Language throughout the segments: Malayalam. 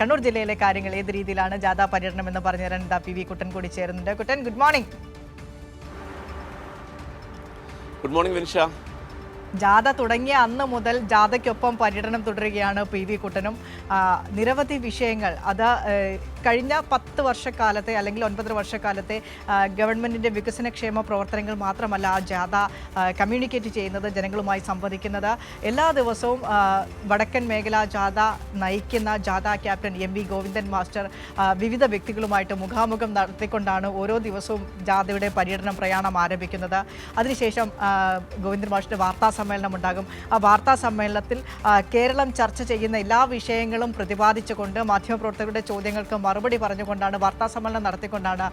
കണ്ണൂർ ജില്ലയിലെ കാര്യങ്ങൾ ഏത് രീതിയിലാണ് ജാഥാ പര്യടനം എന്ന് പറഞ്ഞു തരാൻ പി.വി. കുട്ടൻ കൂടി ചേരുന്നുണ്ട്. Kuttan, good morning. Good morning Vinsha. ജാഥ തുടങ്ങിയ അന്ന് മുതൽ ജാഥയ്ക്കൊപ്പം പര്യടനം തുടരുകയാണ് പി.വി. കുട്ടനും. നിരവധി വിഷയങ്ങൾ അത് കഴിഞ്ഞ 10 വർഷക്കാലത്തെ അല്ലെങ്കിൽ 9 വർഷക്കാലത്തെ ഗവൺമെൻറ്റിൻ്റെ വികസനക്ഷേമ പ്രവർത്തനങ്ങൾ മാത്രമല്ല ആ ജാഥ കമ്മ്യൂണിക്കേറ്റ് ചെയ്യുന്നത്, ജനങ്ങളുമായി സംവദിക്കുന്നത്. എല്ലാ ദിവസവും വടക്കൻ മേഖലാ ജാഥ നയിക്കുന്ന ജാഥ ക്യാപ്റ്റൻ എം.വി. ഗോവിന്ദൻ മാസ്റ്റർ വിവിധ വ്യക്തികളുമായിട്ട് മുഖാമുഖം നടത്തിക്കൊണ്ടാണ് ഓരോ ദിവസവും ജാഥയുടെ പര്യടനം പ്രയാണം ആരംഭിക്കുന്നത്. അതിനുശേഷം ഗോവിന്ദൻ മാസ്റ്റർ വാർത്താ സമ്മേളനം ഉണ്ടാകും. ആ വാർത്താ സമ്മേളനത്തിൽ കേരളം ചർച്ച ചെയ്യുന്ന എല്ലാ വിഷയങ്ങളും പ്രതിപാദിച്ചുകൊണ്ട് മാധ്യമപ്രവർത്തകരുടെ ചോദ്യങ്ങൾക്ക് മറുപടി പറഞ്ഞുകൊണ്ടാണ് വാർത്താ സമ്മേളനം നടത്തിക്കൊണ്ടാണ്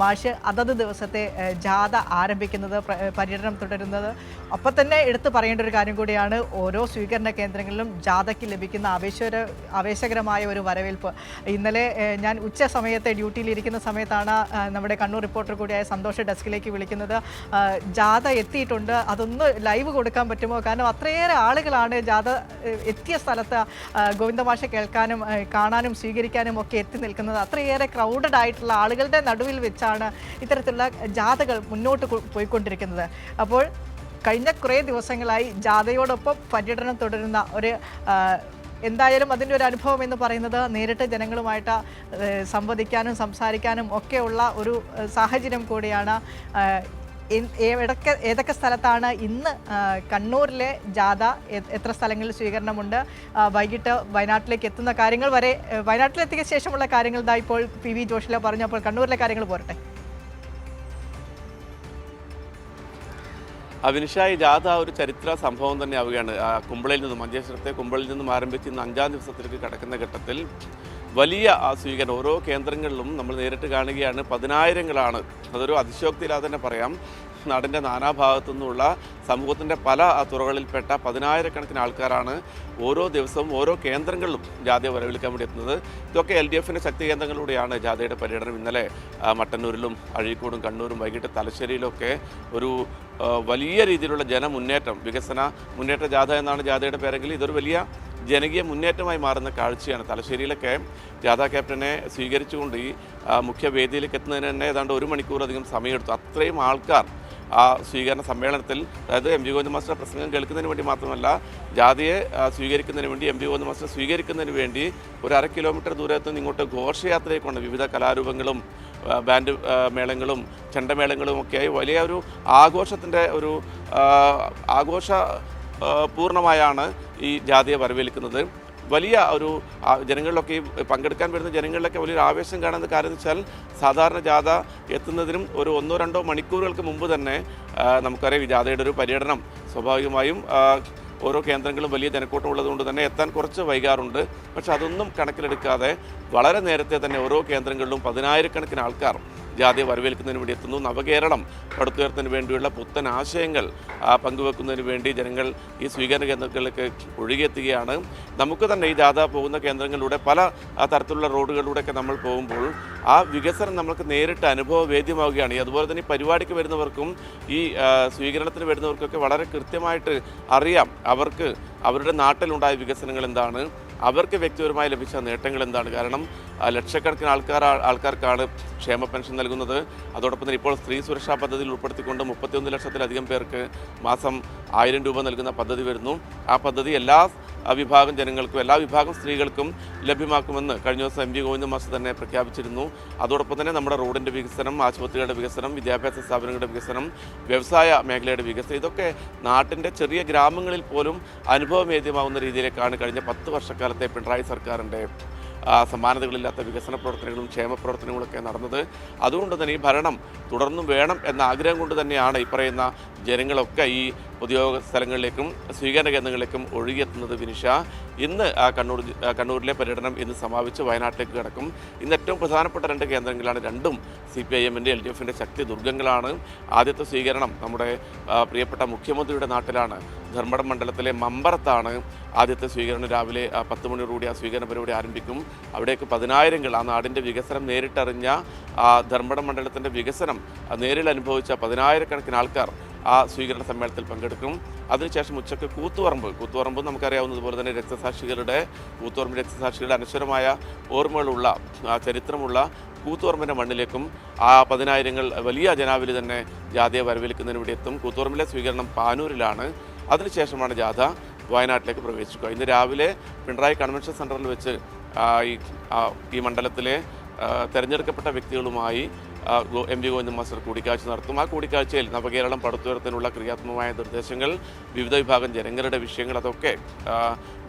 മാഷ് അതത് ദിവസത്തെ ജാഥ ആരംഭിക്കുന്നത്, പര്യടനം തുടരുന്നത്. അപ്പം തന്നെ എടുത്തു പറയേണ്ട ഒരു കാര്യം കൂടിയാണ് ഓരോ സ്വീകരണ കേന്ദ്രങ്ങളിലും ജാഥയ്ക്ക് ലഭിക്കുന്ന ആവേശകരമായ ഒരു വരവേൽപ്പ്. ഇന്നലെ ഞാൻ ഉച്ച സമയത്തെ ഡ്യൂട്ടിയിലിരിക്കുന്ന സമയത്താണ് നമ്മുടെ കണ്ണൂർ റിപ്പോർട്ടർ കൂടിയായ സന്തോഷ് ഡെസ്കിലേക്ക് വിളിക്കുന്നത്. ജാഥ എത്തിയിട്ടുണ്ട്, അതൊന്ന് ലൈവ് കൊടുക്കാൻ പറ്റുമോ? കാരണം അത്രയേറെ ആളുകളാണ് ജാഥ എത്തിയ സ്ഥലത്ത് ഗോവിന്ദമാഷെ കേൾക്കാനും കാണാനും സ്വീകരിക്കാനും ഒക്കെ എത്തി നിൽക്കുന്നത്. അത്രയേറെ ക്രൗഡഡ് ആയിട്ടുള്ള ആളുകളുടെ നടുവിൽ വെച്ചാണ് ഇത്തരത്തിലുള്ള ജാഥകൾ മുന്നോട്ട് പോയിക്കൊണ്ടിരിക്കുന്നത്. അപ്പോൾ കഴിഞ്ഞ കുറേ ദിവസങ്ങളായി ജാഥയോടൊപ്പം പര്യടനം തുടരുന്ന ഒരു എന്തായാലും അതിൻ്റെ ഒരു അനുഭവം എന്ന് പറയുന്നത് നേരിട്ട് ജനങ്ങളുമായിട്ട് സംവദിക്കാനും സംസാരിക്കാനും ഒക്കെയുള്ള ഒരു സാഹചര്യം കൂടിയാണ്. ഏതൊക്കെ സ്ഥലത്താണ് ഇന്ന് കണ്ണൂരിലെ ജാഥ, എത്ര സ്ഥലങ്ങളിൽ സ്വീകരണമുണ്ട്, വൈകിട്ട് വയനാട്ടിലേക്ക് എത്തുന്ന കാര്യങ്ങൾ വരെ, വയനാട്ടിലെത്തിയ ശേഷമുള്ള കാര്യങ്ങൾ ഇതാ ഇപ്പോൾ പി.വി. ജോഷില പറഞ്ഞു. അപ്പോൾ കണ്ണൂരിലെ കാര്യങ്ങൾ പോരട്ടെ. വിനിഷായി ജാഥ ഒരു ചരിത്ര സംഭവം തന്നെ ആവുകയാണ്. കുമ്പളയിൽ നിന്നും, മഞ്ചേശ്വരത്തെ കുമ്പളയിൽ നിന്നും ആരംഭിച്ച് ഇന്ന് 5-ാം ദിവസത്തിലേക്ക് കടക്കുന്ന ഘട്ടത്തിൽ വലിയ സ്വീകരണം ഓരോ കേന്ദ്രങ്ങളിലും നമ്മൾ നേരിട്ട് കാണുകയാണ്. 10,000ങ്ങളാണ്. അതൊരു അതിശയോക്തിയില്ലാതെ തന്നെ പറയാം. നാടിൻ്റെ നാനാഭാഗത്തു നിന്നുള്ള സമൂഹത്തിൻ്റെ പല തുറകളിൽപ്പെട്ട 10,000കണക്കിന് ആൾക്കാരാണ് ഓരോ ദിവസവും ഓരോ കേന്ദ്രങ്ങളിലും ജാഥയെ വരവേൽക്കാൻ വേണ്ടി എത്തുന്നത്. ഇതൊക്കെ LDFിൻ്റെ ശക്തി കേന്ദ്രങ്ങളിലൂടെയാണ് ജാഥയുടെ പര്യടനം. ഇന്നലെ മട്ടന്നൂരിലും അഴീക്കോടും കണ്ണൂരും വൈകിട്ട് തലശ്ശേരിയിലൊക്കെ ഒരു വലിയ രീതിയിലുള്ള ജനമുന്നേറ്റം, വികസന മുന്നേറ്റ ജാഥ എന്നാണ് ജാഥയുടെ പേരെങ്കിൽ ഇതൊരു വലിയ ജനകീയ മുന്നേറ്റമായി മാറുന്ന കാഴ്ചയാണ്. തലശ്ശേരിയിലൊക്കെ ജാഥ ക്യാപ്റ്റനെ സ്വീകരിച്ചുകൊണ്ട് ഈ മുഖ്യ വേദിയിലേക്ക് എത്തുന്നതിന് തന്നെ ഏതാണ്ട് 1 മണിക്കൂറധികം സമയമെടുത്തു. അത്രയും ആൾക്കാർ ആ സ്വീകരണ സമ്മേളനത്തിൽ, അതായത് എം.വി. ഗോവിന്ദൻ മാസ്റ്റർ പ്രസംഗം കേൾക്കുന്നതിന് വേണ്ടി മാത്രമല്ല, ജാഥയെ സ്വീകരിക്കുന്നതിന് വേണ്ടി, എം.വി. ഗോവിന്ദൻ മാസ്റ്റർ സ്വീകരിക്കുന്നതിന് വേണ്ടി ഒരു 1/2 കിലോമീറ്റർ ദൂരത്ത് നിന്ന് ഇങ്ങോട്ട് ഘോഷയാത്രയെക്കൊണ്ട് വിവിധ കലാരൂപങ്ങളും ബാൻഡ് മേളങ്ങളും ചെണ്ടമേളങ്ങളും ഒക്കെയായി വലിയ ഒരു ആഘോഷത്തിൻ്റെ ഒരു പൂർണ്ണമായാണ് ഈ ജാഥയെ വരവേൽക്കുന്നത്. വലിയ ഒരു ജനങ്ങളിലൊക്കെ പങ്കെടുക്കാൻ വരുന്ന ജനങ്ങളിലൊക്കെ വലിയൊരു ആവേശം കാണുന്ന കാര്യം എന്ന് വെച്ചാൽ, സാധാരണ ജാഥ എത്തുന്നതിനും ഒരു 1-2 മണിക്കൂറുകൾക്ക് മുമ്പ് തന്നെ നമുക്കറിയാം ഈ ജാഥയുടെ ഒരു പര്യടനം സ്വാഭാവികമായും ഓരോ കേന്ദ്രങ്ങളും വലിയ ജനക്കൂട്ടം ഉള്ളതുകൊണ്ട് തന്നെ എത്താൻ കുറച്ച് വൈകാറുണ്ട്. പക്ഷെ അതൊന്നും കണക്കിലെടുക്കാതെ വളരെ നേരത്തെ തന്നെ ഓരോ കേന്ദ്രങ്ങളിലും 10,000കണക്കിന് ആൾക്കാർ ജാഥയെ വരവേൽക്കുന്നതിന് വേണ്ടി എത്തുന്നു. നവകേരളം പടുത്തുയർത്തുന്നതിന് വേണ്ടിയുള്ള പുത്തൻ ആശയങ്ങൾ പങ്കുവെക്കുന്നതിന് വേണ്ടി ജനങ്ങൾ ഈ സ്വീകരണ കേന്ദ്രങ്ങളിലേക്ക് ഒഴുകിയെത്തുകയാണ്. നമുക്ക് തന്നെ ഈ ജാഥ പോകുന്ന കേന്ദ്രങ്ങളിലൂടെ പല തരത്തിലുള്ള റോഡുകളിലൂടെയൊക്കെ നമ്മൾ പോകുമ്പോൾ ആ വികസനം നമുക്ക് നേരിട്ട് അനുഭവവേദ്യമാവുകയാണ്. അതുപോലെ തന്നെ ഈ പരിപാടിക്ക് വരുന്നവർക്കും ഈ സ്വീകരണത്തിന് വരുന്നവർക്കൊക്കെ വളരെ കൃത്യമായിട്ട് അറിയാം അവർക്ക് അവരുടെ നാട്ടിലുണ്ടായ വികസനങ്ങൾ എന്താണ്, അവർക്ക് വ്യക്തിപരമായി ലഭിച്ച നേട്ടങ്ങൾ എന്താണ്. കാരണം ലക്ഷക്കണക്കിന് ആൾക്കാർക്കാണ് ക്ഷേമ പെൻഷൻ നൽകുന്നത്. അതോടൊപ്പം തന്നെ ഇപ്പോൾ സ്ത്രീ സുരക്ഷാ പദ്ധതിയിൽ ഉൾപ്പെടുത്തിക്കൊണ്ട് 31 ലക്ഷത്തിലധികം പേർക്ക് മാസം 1000 രൂപ നൽകുന്ന പദ്ധതി വരുന്നു. ആ പദ്ധതി എല്ലാ വിഭാഗം ജനങ്ങൾക്കും, എല്ലാ വിഭാഗം സ്ത്രീകൾക്കും ലഭ്യമാക്കുമെന്ന് കഴിഞ്ഞ ദിവസം എം.വി. ഗോവിന്ദൻ മാസ്റ്റർ തന്നെ പ്രഖ്യാപിച്ചിരുന്നു. അതോടൊപ്പം തന്നെ നമ്മുടെ റോഡിൻ്റെ വികസനം, ആശുപത്രികളുടെ വികസനം, വിദ്യാഭ്യാസ സ്ഥാപനങ്ങളുടെ വികസനം, വ്യവസായ മേഖലയുടെ വികസനം, ഇതൊക്കെ നാട്ടിൻ്റെ ചെറിയ ഗ്രാമങ്ങളിൽ പോലും അനുഭവവേദ്യമാവുന്ന രീതിയിലേക്കാണ് കഴിഞ്ഞ 10 വർഷക്കാലത്തെ പിണറായി സർക്കാരിൻ്റെ സമാനതകളില്ലാത്ത വികസന പ്രവർത്തനങ്ങളും ക്ഷേമ പ്രവർത്തനങ്ങളൊക്കെ നടന്നത്. അതുകൊണ്ട് തന്നെ ഈ ഭരണം തുടർന്നും വേണം എന്ന ആഗ്രഹം കൊണ്ട് തന്നെയാണ് ഈ പറയുന്ന ജനങ്ങളൊക്കെ ഈ പൊതുയോഗ സ്ഥലങ്ങളിലേക്കും സ്വീകരണ കേന്ദ്രങ്ങളിലേക്കും ഒഴുകിയെത്തുന്നത്. വിനിഷ, ഇന്ന് കണ്ണൂരിലെ പര്യടനം ഇന്ന് സമാപിച്ച് വയനാട്ടിലേക്ക് കിടക്കും. ഇന്ന് ഏറ്റവും പ്രധാനപ്പെട്ട 2 കേന്ദ്രങ്ങളാണ്. രണ്ടും CPIMൻ്റെ LDFിൻ്റെ ശക്തി ദുർഗങ്ങളാണ്. ആദ്യത്തെ സ്വീകരണം നമ്മുടെ പ്രിയപ്പെട്ട മുഖ്യമന്ത്രിയുടെ നാട്ടിലാണ്. ധർമ്മടം മണ്ഡലത്തിലെ മമ്പറത്താണ് ആദ്യത്തെ സ്വീകരണം. രാവിലെ 10 മണിയോടുകൂടി ആ സ്വീകരണ പരിപാടി ആരംഭിക്കും. അവിടേക്ക് 10,000ങ്ങൾ, ആ നാടിൻ്റെ വികസനം നേരിട്ടറിഞ്ഞ ധർമ്മടം മണ്ഡലത്തിൻ്റെ വികസനം നേരിൽ അനുഭവിച്ച 10,000കണക്കിന് ആൾക്കാർ ആ സ്വീകരണ സമ്മേളനത്തിൽ പങ്കെടുക്കും. അതിനുശേഷം ഉച്ചയ്ക്ക് കൂത്തുപറമ്പ് നമുക്കറിയാവുന്നതുപോലെ തന്നെ കൂത്തുപറമ്പ് രക്തസാക്ഷികളുടെ അനശ്വരമായ ഓർമ്മകളുള്ള ചരിത്രമുള്ള കൂത്തുപറമ്പിൻ്റെ മണ്ണിലേക്കും ആ പതിനായിരങ്ങൾ വലിയ ജനാവലി തന്നെ ജാഥയെ വരവേൽക്കുന്നതിന് വേണ്ടി എത്തും. കൂത്തുപറമ്പിലെ സ്വീകരണം പാനൂരിലാണ്. അതിനുശേഷമാണ് ജാഥ വയനാട്ടിലേക്ക് പ്രവേശിക്കുക. ഇന്ന് രാവിലെ പിണറായി കൺവെൻഷൻ സെൻറ്ററിൽ വെച്ച് ഈ മണ്ഡലത്തിലെ തെരഞ്ഞെടുക്കപ്പെട്ട വ്യക്തികളുമായി എം.വി. ഗോവിന്ദൻ മാസ്റ്റർ കൂടിക്കാഴ്ച നടത്തും. ആ കൂടിക്കാഴ്ചയിൽ നവകേരളം പടുത്തുയർത്താനുള്ള ക്രിയാത്മകമായ നിർദ്ദേശങ്ങൾ, വിവിധ വിഭാഗം ജനങ്ങളുടെ വിഷയങ്ങൾ, അതൊക്കെ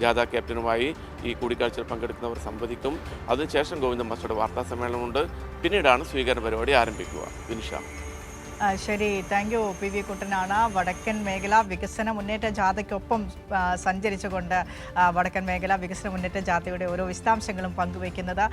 ജാഥ ക്യാപ്റ്റനുമായി ഈ കൂടിക്കാഴ്ചയിൽ പങ്കെടുക്കുന്നവർ സംവദിക്കും. അതിനുശേഷം ഗോവിന്ദൻ മാസ്റ്ററുടെ വാർത്താ സമ്മേളനമുണ്ട്. പിന്നീടാണ് സ്വീകരണ പരിപാടി ആരംഭിക്കുക. വിനിഷ. ശരി, താങ്ക് യു. പി.വി. കുട്ടനാണ് വടക്കൻ മേഖല വികസന മുന്നേറ്റ ജാഥയ്ക്കൊപ്പം സഞ്ചരിച്ചുകൊണ്ട് വടക്കൻ മേഖല വികസന മുന്നേറ്റ ജാഥയുടെ ഓരോ വിശദാംശങ്ങളും പങ്കുവയ്ക്കുന്നത്.